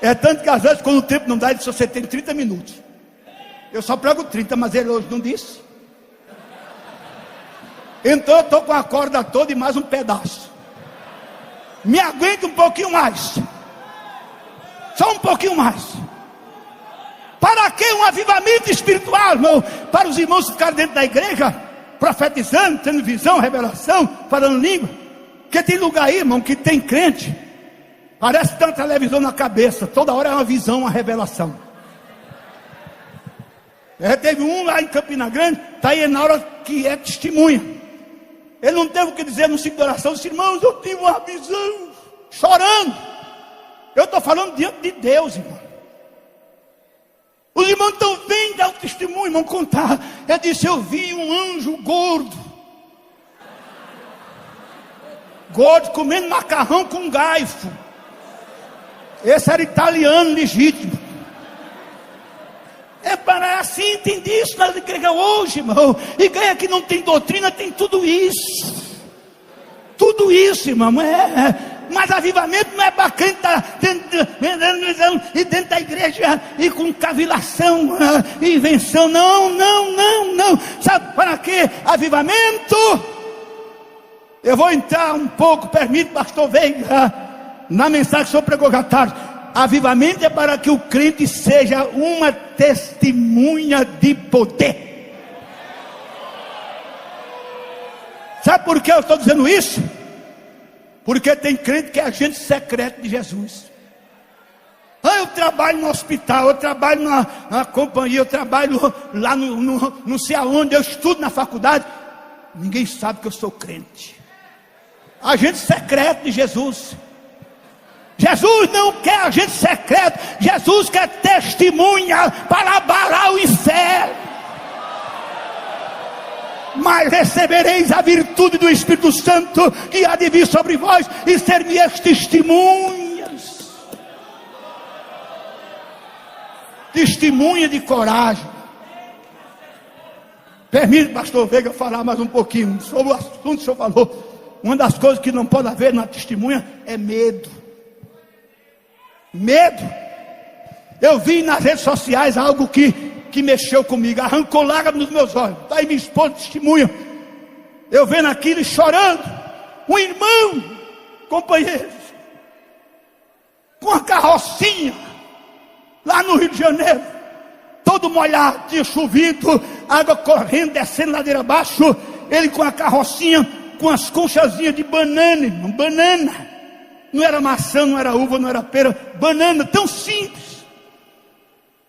Speaker 1: É tanto que às vezes, quando o tempo não dá, ele disse: você tem 30 minutos. Eu só prego 30, mas ele hoje não disse. Então eu estou com a corda toda e mais um pedaço. Me aguenta um pouquinho mais. Só um pouquinho mais. Para que um avivamento espiritual, irmão? Para os irmãos ficarem dentro da igreja, profetizando, tendo visão, revelação, falando língua. Porque tem lugar aí, irmão, que tem crente, parece que tem uma televisão na cabeça. Toda hora é uma visão, uma revelação. Teve um lá em Campina Grande, está aí na hora que é testemunha. Ele não teve o que dizer no ciclo de oração. Disse: irmãos, eu tive uma visão, chorando. Eu estou falando diante de Deus, irmão. Os irmãos estão bem dar o testemunho, irmão, contar. Ele disse: eu vi um anjo gordo comendo macarrão com gaifo. Esse era italiano legítimo. É para assim, tem disso na igreja hoje, irmão. Igreja que não tem doutrina, tem tudo isso. Tudo isso, irmão. Mas avivamento não é para quem está dentro da igreja e com cavilação e invenção. Não. Sabe para que avivamento? Eu vou entrar um pouco, permite, pastor Veiga, na mensagem que o senhor pregou já tarde. Avivamento é para que o crente seja uma testemunha de poder. Sabe por que eu estou dizendo isso? Porque tem crente que é agente secreto de Jesus. Eu trabalho no hospital, eu trabalho na companhia, eu trabalho lá não sei aonde, eu estudo na faculdade. Ninguém sabe que eu sou crente. Agente secreto de Jesus. Jesus não quer agente secreto. Jesus quer testemunha para abalar o inferno. Mas recebereis a virtude do Espírito Santo, que há de vir sobre vós, e ser minhas testemunhas. testemunha de coragem. Permite, pastor Veiga, falar mais um pouquinho sobre o assunto que o senhor falou. Uma das coisas que não pode haver na testemunha é medo. Medo. Eu vi nas redes sociais algo que mexeu comigo, arrancou lágrimas nos meus olhos. Está aí minha esposa testemunha. Eu vendo aquilo e chorando. Um irmão, companheiros, com uma carrocinha, lá no Rio de Janeiro, todo molhado, tinha chovido, água correndo, descendo ladeira abaixo, ele com a carrocinha, com as conchazinhas de banana, irmão, banana, não era maçã, não era uva, não era pera, banana, tão simples.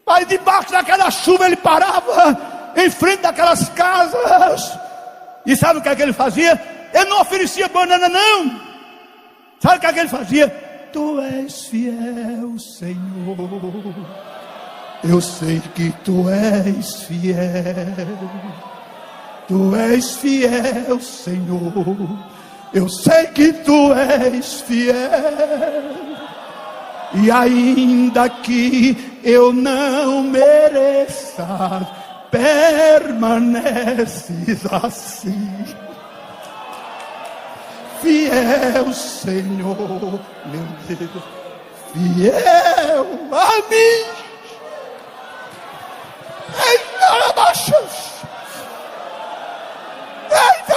Speaker 1: Aí debaixo daquela chuva ele parava, em frente daquelas casas, e sabe o que é que ele fazia? Ele não oferecia banana não, sabe o que é que ele fazia? Tu és fiel, Senhor, eu sei que tu és fiel. Tu és fiel, Senhor, eu sei que tu és fiel. E ainda que eu não mereça, permaneces assim. Fiel, Senhor, meu Deus, fiel a mim. Eita, baixos. Eita,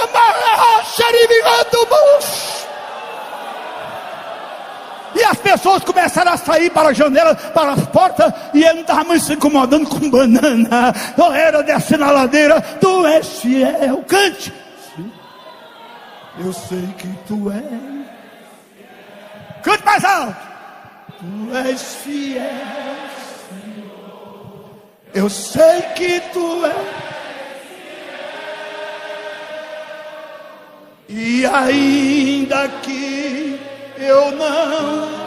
Speaker 1: e as pessoas começaram a sair para a janela, para as portas, e ele não estava mais se incomodando com banana, não era descendo a ladeira. Tu és fiel, cante. Sim, eu sei que tu és. Cante mais alto. Tu és fiel, Senhor, eu sei que tu és. E ainda que eu não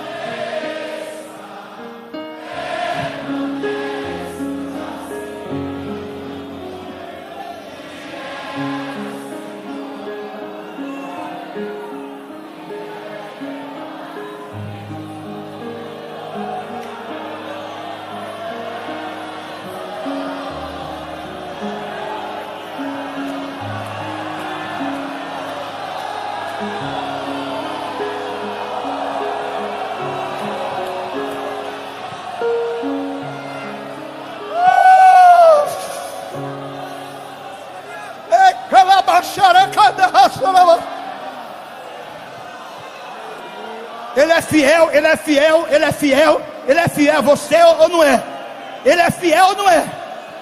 Speaker 1: Ele é fiel, ele é fiel, ele é fiel, ele é fiel a você ou não é? Ele é fiel ou não é?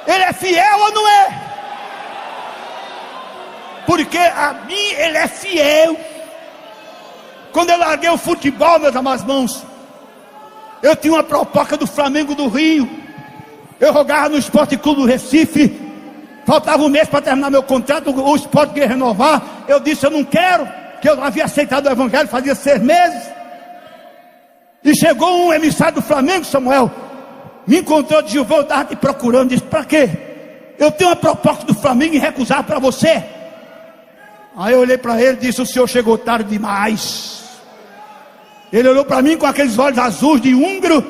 Speaker 1: Ele é fiel ou não é? Porque a mim ele é fiel. Quando eu larguei o futebol, meus amados irmãos, eu tinha uma proposta do Flamengo do Rio. Eu jogava no Esporte Clube do Recife. Faltava um mês para terminar meu contrato. O Esporte queria renovar. Eu disse, eu não quero, que eu havia aceitado o Evangelho fazia 6 meses. E chegou um emissário do Flamengo, Samuel, me encontrou, disse, eu vou estar te procurando. Disse, para quê? Eu tenho uma proposta do Flamengo em recusar para você. Aí eu olhei para ele e disse, o senhor chegou tarde demais. Ele olhou para mim com aqueles olhos azuis de húngaro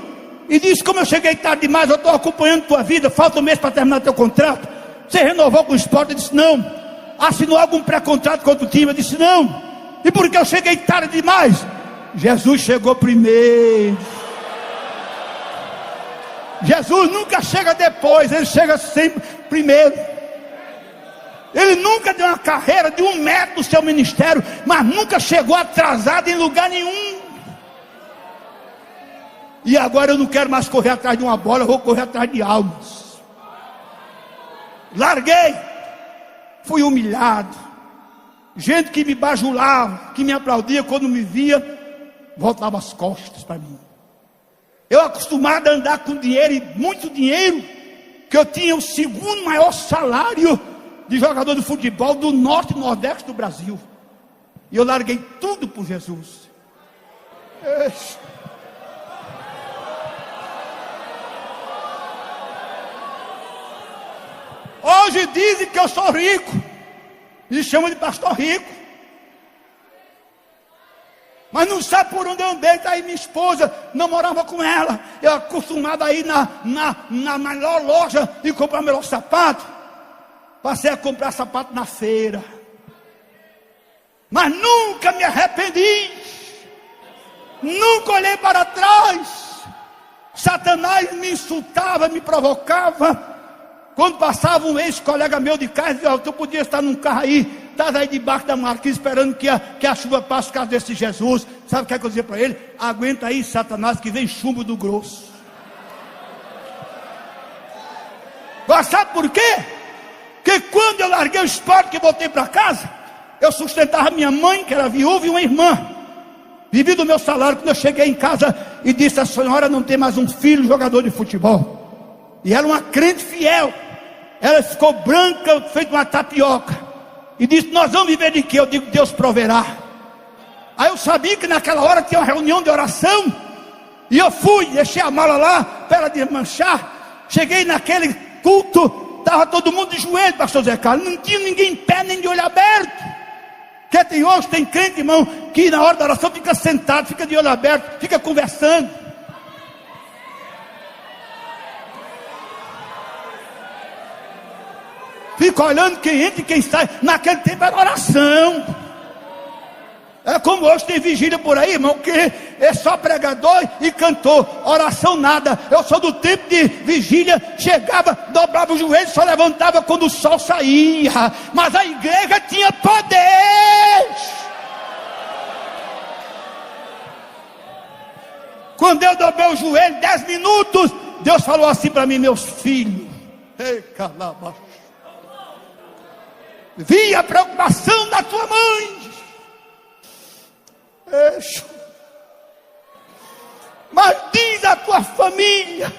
Speaker 1: e disse, como eu cheguei tarde demais, eu estou acompanhando tua vida, falta um mês para terminar teu contrato. Você renovou com o Sport? Eu disse, não. Assinou algum pré-contrato com outro time? Eu disse, não. E por que eu cheguei tarde demais? Jesus chegou primeiro. Jesus nunca chega depois, ele chega sempre primeiro. Ele nunca deu uma carreira de 1 metro no seu ministério, mas nunca chegou atrasado em lugar nenhum. E agora eu não quero mais correr atrás de uma bola, eu vou correr atrás de almas. Larguei, fui humilhado. Gente que me bajulava, que me aplaudia quando me via, voltava as costas para mim. Eu acostumado a andar com dinheiro, e muito dinheiro, que eu tinha o 2º maior salário de jogador de futebol do norte e nordeste do Brasil. E eu larguei tudo por Jesus. Hoje dizem que eu sou rico, me chamam de pastor rico. Mas não sabe por onde eu andei. Daí minha esposa namorava com ela. Eu acostumado a ir na melhor loja e comprar o melhor sapato. Passei a comprar sapato na feira. Mas nunca me arrependi. Nunca olhei para trás. Satanás me insultava, me provocava. Quando passava um ex-colega meu de casa, dizia: tu podia estar num carro aí, estás aí debaixo da marquise esperando que a chuva passe por causa desse Jesus. Sabe o que é que eu dizia para ele? Aguenta aí, Satanás, que vem chumbo do grosso. Mas sabe por quê? Porque quando eu larguei o esporte que voltei para casa, eu sustentava minha mãe, que era viúva, e uma irmã. Vivi do meu salário. Quando eu cheguei em casa e disse: a senhora não tem mais um filho jogador de futebol. E ela uma crente fiel. Ela ficou branca, feito uma tapioca. E disse: nós vamos viver de quê? Eu digo: Deus proverá. Aí eu sabia que naquela hora tinha uma reunião de oração. E eu fui, deixei a mala lá para ela desmanchar. Cheguei naquele culto, estava todo mundo de joelho, pastor Zé Carlos. Não tinha ninguém em pé, nem de olho aberto. Porque tem hoje, tem crente, irmão, que na hora da oração fica sentado, fica de olho aberto, fica conversando. Fica olhando quem entra e quem sai. Naquele tempo era oração. É como hoje tem vigília por aí, irmão, que é só pregador e cantor. Oração nada. Eu sou do tempo de vigília. Chegava, dobrava o joelho, só levantava quando o sol saía. Mas a igreja tinha poder. Quando eu dobrei o joelho, 10 minutos, Deus falou assim para mim: meus filhos, ei, calaba, vi a preocupação da tua mãe. Mas diz à tua família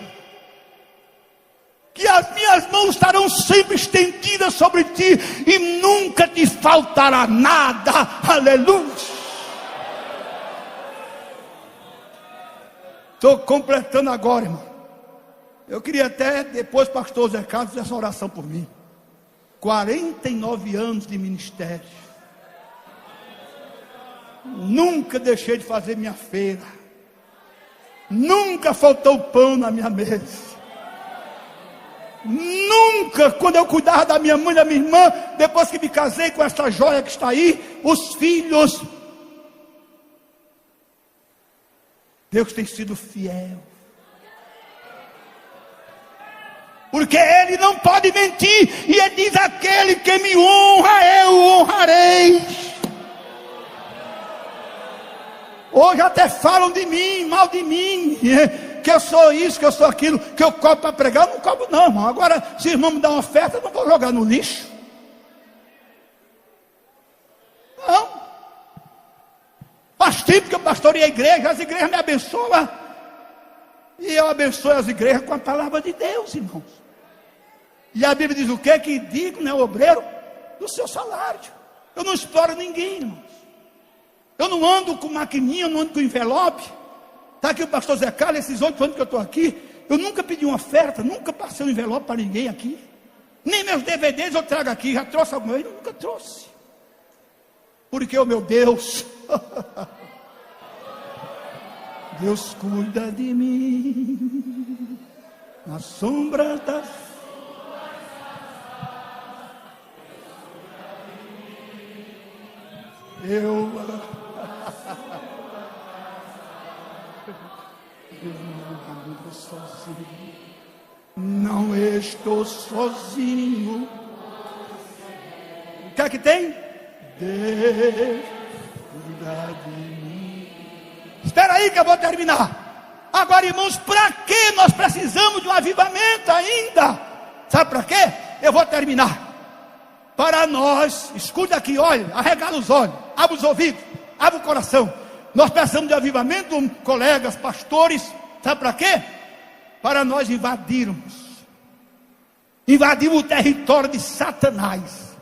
Speaker 1: que as minhas mãos estarão sempre estendidas sobre ti e nunca te faltará nada. Aleluia. Estou completando agora, irmão. Eu queria até depois, pastor Zé Carlos, fazer essa oração por mim. 49 anos de ministério. Nunca deixei de fazer minha feira. Nunca faltou pão na minha mesa. Nunca, quando eu cuidava da minha mãe e da minha irmã, depois que me casei com essa joia que está aí, os filhos. Deus tem sido fiel. Porque Ele não pode mentir. E Ele diz: aquele que me honra, eu o honrarei. Hoje até falam de mim, mal de mim, que eu sou isso, que eu sou aquilo, que eu cobro para pregar. Eu não cobro não, irmão. Agora, se o irmão me dá uma oferta, eu não vou jogar no lixo. Não. Faz tempo que eu pastorei a igreja, as igrejas me abençoam. E eu abençoo as igrejas com a palavra de Deus, irmãos. E a Bíblia diz o quê? Que digno é o obreiro do seu salário. Eu não exploro ninguém, irmãos. Eu não ando com maquininha, eu não ando com envelope. Está aqui o pastor Zé Carlos, esses 8 anos que eu estou aqui, eu nunca pedi uma oferta, nunca passei um envelope para ninguém aqui. Nem meus DVDs eu trago aqui, já trouxe alguma vez? Eu nunca trouxe. Porque o meu Deus, Deus cuida de mim, na sombra das... Eu não estou sozinho. Não estou sozinho. O que é que tem? Deus cuida de mim. Espera aí que eu vou terminar. Agora, irmãos, para que nós precisamos de um avivamento ainda? Sabe para quê? Eu vou terminar. Para nós, escuta aqui, olha, arregala os olhos, abre os ouvidos, abre o coração. Nós precisamos de avivamento, colegas, pastores. Sabe para quê? Para nós invadirmos o território de Satanás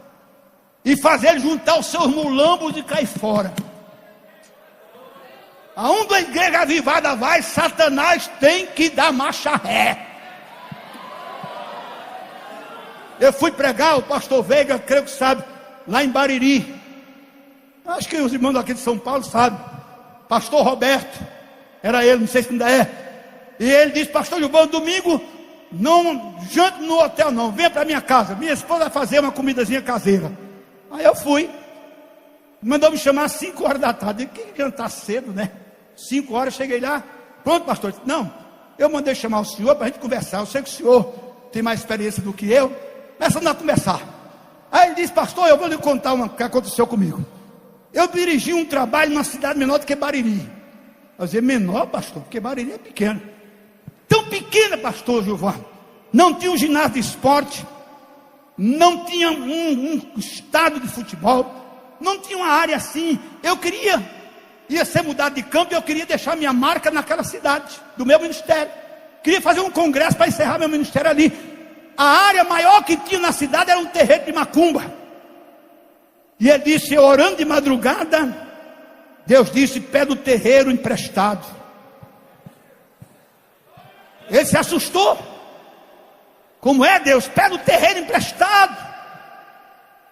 Speaker 1: e fazer ele juntar os seus mulambos e cair fora. Aonde a igreja avivada vai, Satanás tem que dar marcha ré. Eu fui pregar, o pastor Veiga, creio que sabe, lá em Bariri. Acho que os irmãos aqui de São Paulo sabem. pastor Roberto, era ele, não sei se ainda é. E ele disse: pastor Gilvan, domingo não jante no hotel não, venha para minha casa, minha esposa vai fazer uma comidazinha caseira. Aí eu fui, mandou me chamar às 5 horas da tarde. Eu disse: que jantar cedo, né? 5 horas, cheguei lá, pronto, pastor. Disse: não, eu mandei chamar o senhor para a gente conversar, eu sei que o senhor tem mais experiência do que eu, começamos a conversar. Aí ele disse: pastor, eu vou lhe contar o que aconteceu comigo. Eu dirigi um trabalho numa cidade menor do que Bariri. Eu disse: menor, pastor? Porque Bariri é pequeno. Tão pequena, pastor Gilvan. Não tinha um ginásio de esporte, não tinha um estádio de futebol, não tinha uma área assim. Eu ia ser mudado de campo, e eu queria deixar minha marca naquela cidade, do meu ministério. Queria fazer um congresso para encerrar meu ministério ali. A área maior que tinha na cidade era um terreiro de macumba. E ele disse, eu orando de madrugada, Deus disse: pede o terreiro emprestado. Ele se assustou. Como é, Deus? Pede o terreiro emprestado.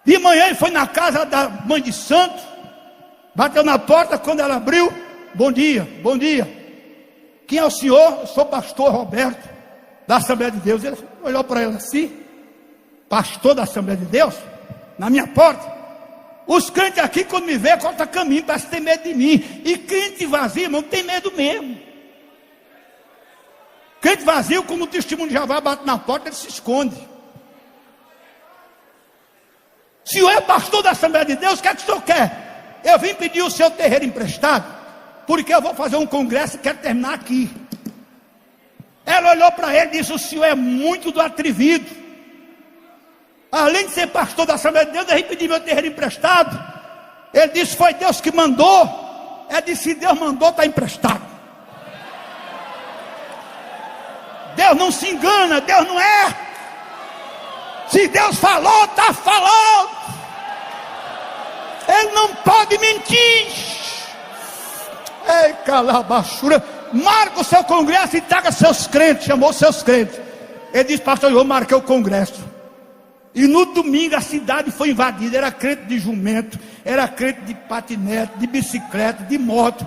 Speaker 1: De manhã ele foi na casa da mãe de santo, bateu na porta. Quando ela abriu: bom dia, bom dia. Quem é o senhor? Eu sou o pastor Roberto, da Assembleia de Deus. Ele olhou para ela assim: pastor da Assembleia de Deus? Na minha porta? Os crentes aqui, quando me vê, corta caminho, parece que tem medo de mim. E crente vazio, irmão, tem medo mesmo. Crente vazio, como o testemunho de Jeová bate na porta, ele se esconde. Se o senhor é pastor da Assembleia de Deus, o que é que o senhor quer? Eu vim pedir o seu terreiro emprestado, porque eu vou fazer um congresso e quero terminar aqui. Ela olhou para ele e disse: o senhor é muito do atrevido. Além de ser pastor da Assembleia de Deus, eu vim pedir meu terreiro emprestado. Ele disse: foi Deus que mandou. Ela disse: se Deus mandou, está emprestado. Deus não se engana, Deus não é. Se Deus falou, está falando. Ele não pode mentir. Ei, calabachura. Marca o seu congresso e traga seus crentes. Chamou seus crentes. Ele disse: pastor, eu marquei o congresso. E no domingo a cidade foi invadida. Era crente de jumento, era crente de patinete, de bicicleta, de moto,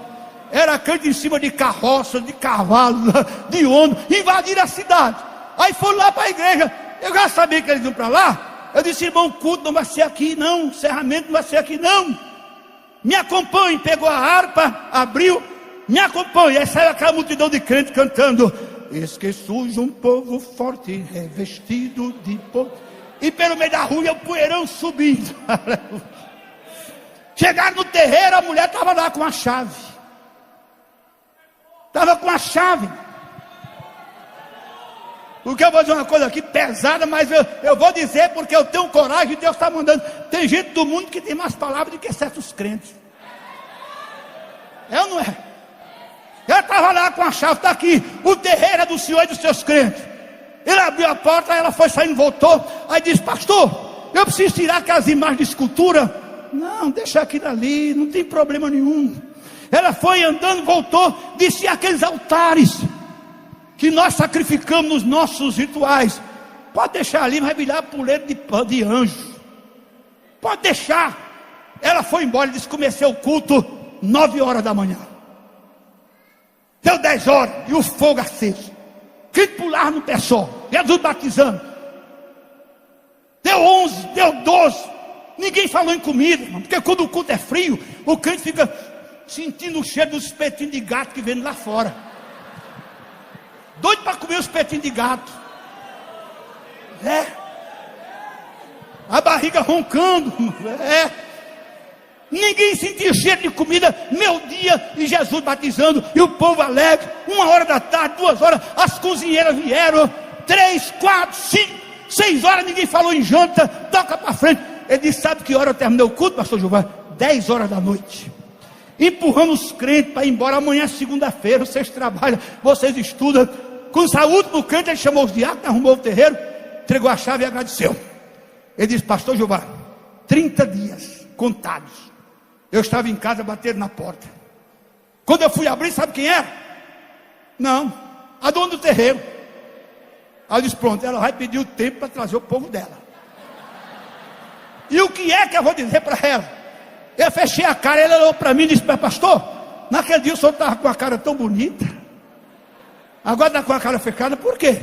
Speaker 1: era crente em cima de carroça, de cavalo, de ônibus. Invadiram a cidade. Aí foram lá para a igreja. Eu já sabia que eles iam para lá. Eu disse: irmão, o culto não vai ser aqui não, o encerramento não vai ser aqui não. Me acompanhe. Pegou a harpa, abriu, me acompanhe. Aí saiu aquela multidão de crentes cantando: eis que surge um povo forte, revestido de povo. E pelo meio da rua, o poeirão subindo. Chegaram no terreiro, a mulher estava lá com a chave. Estava com a chave. Porque eu vou dizer uma coisa aqui pesada, mas eu vou dizer porque eu tenho coragem, Deus está mandando. Tem gente do mundo que tem mais palavras do que certos crentes. É ou não é? Ela estava lá com a chave, está aqui. O terreiro é do Senhor e dos seus crentes. Ele abriu a porta, ela foi saindo, voltou. Aí disse: pastor, eu preciso tirar aquelas imagens de escultura. Não, deixa aquilo ali, não tem problema nenhum. Ela foi andando, voltou, disse: aqueles altares que nós sacrificamos nos nossos rituais, pode deixar ali, vai virar puleiro de anjo. Pode deixar. Ela foi embora e disse: comecei o culto 9 horas da manhã. Deu 10 horas e o fogo aceso. Que pular no pé só, Jesus batizando. Deu 11, deu 12. Ninguém falou em comida, irmão, porque quando o culto é frio, o crente fica sentindo o cheiro dos espetinhos de gato que vem lá fora. Doido para comer os espetinhos de gato. É. A barriga roncando. É. Ninguém sentia cheiro de comida. Meu dia, e Jesus batizando, e o povo alegre. 1 hora da tarde, 2 horas, as cozinheiras vieram. 3, 4, 5, 6 horas, ninguém falou em janta. Toca para frente. Ele disse: sabe que hora eu terminei o culto, pastor Gilvan? 10 horas da noite. Empurrando os crentes para ir embora. Amanhã é segunda-feira, vocês trabalham, vocês estudam. Quando saiu o último crente, ele chamou os diáconos, arrumou o terreiro, entregou a chave e agradeceu. Ele disse: pastor Gilvan, 30 dias contados, eu estava em casa batendo na porta. Quando eu fui abrir, sabe quem era? Não, a dona do terreiro. Aí eu disse: pronto, ela vai pedir o tempo para trazer o povo dela. E o que é que eu vou dizer para ela? Eu fechei a cara, ela olhou para mim e disse: pastor, naquele dia o senhor estava com a cara tão bonita, agora está com a cara fechada, por quê?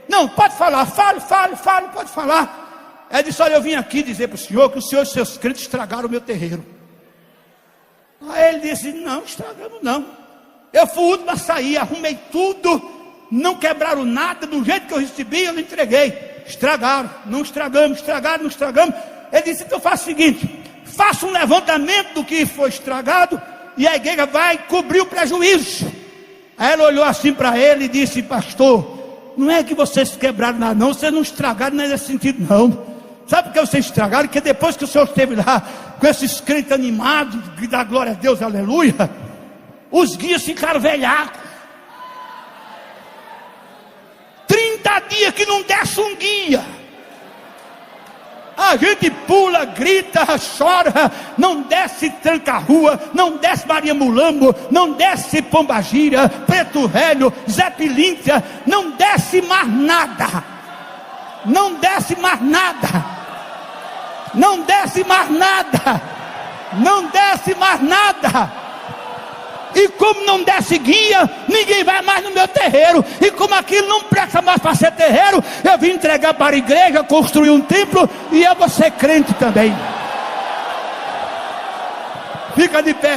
Speaker 1: Não, pode falar, fale, pode falar. Ele disse: olha, eu vim aqui dizer para o senhor que o senhor e seus crentes estragaram o meu terreiro. Aí ele disse: não, estragamos não. Eu fui o último a sair, arrumei tudo, não quebraram nada, do jeito que eu recebi, eu entreguei. Estragaram, não estragamos. Ele disse: então faça o seguinte, faça um levantamento do que foi estragado, e a igreja vai cobrir o prejuízo. Aí ela olhou assim para ele e disse: pastor, não é que vocês quebraram nada não, vocês não estragaram nesse sentido não. Sabe por que vocês estragaram? Porque depois que o senhor esteve lá com esses crentes animados, que dá glória a Deus, aleluia, os guias ficaram velhacos. 30 dias que não desce um guia. A gente pula, grita, chora, não desce Tranca-Rua, não desce Maria Mulambo, não desce Pombagira, Preto Velho, Zé Pilíncia, não desce mais nada. Não desce mais nada. Não desce mais nada. Não desce mais nada. E como não desce guia, ninguém vai mais no meu terreiro. E como aquilo não presta mais para ser terreiro, eu vim entregar para a igreja, construir um templo, e eu vou ser crente também. Fica de pé.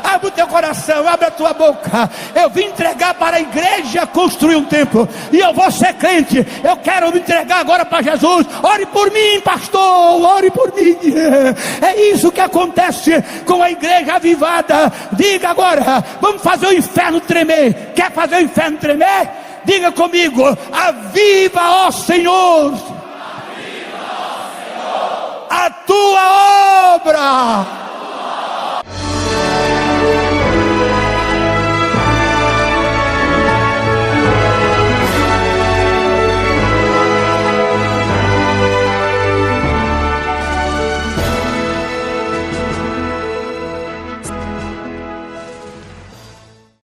Speaker 1: Abre o teu coração, abre a tua boca. Eu vim entregar para a igreja construir um templo, e eu vou ser crente. Eu quero me entregar agora para Jesus. Ore por mim, pastor, ore por mim. É isso que acontece com a igreja avivada. Diga agora, vamos fazer o inferno tremer. Quer fazer o inferno tremer? Diga comigo: aviva, ó Senhor, a tua obra.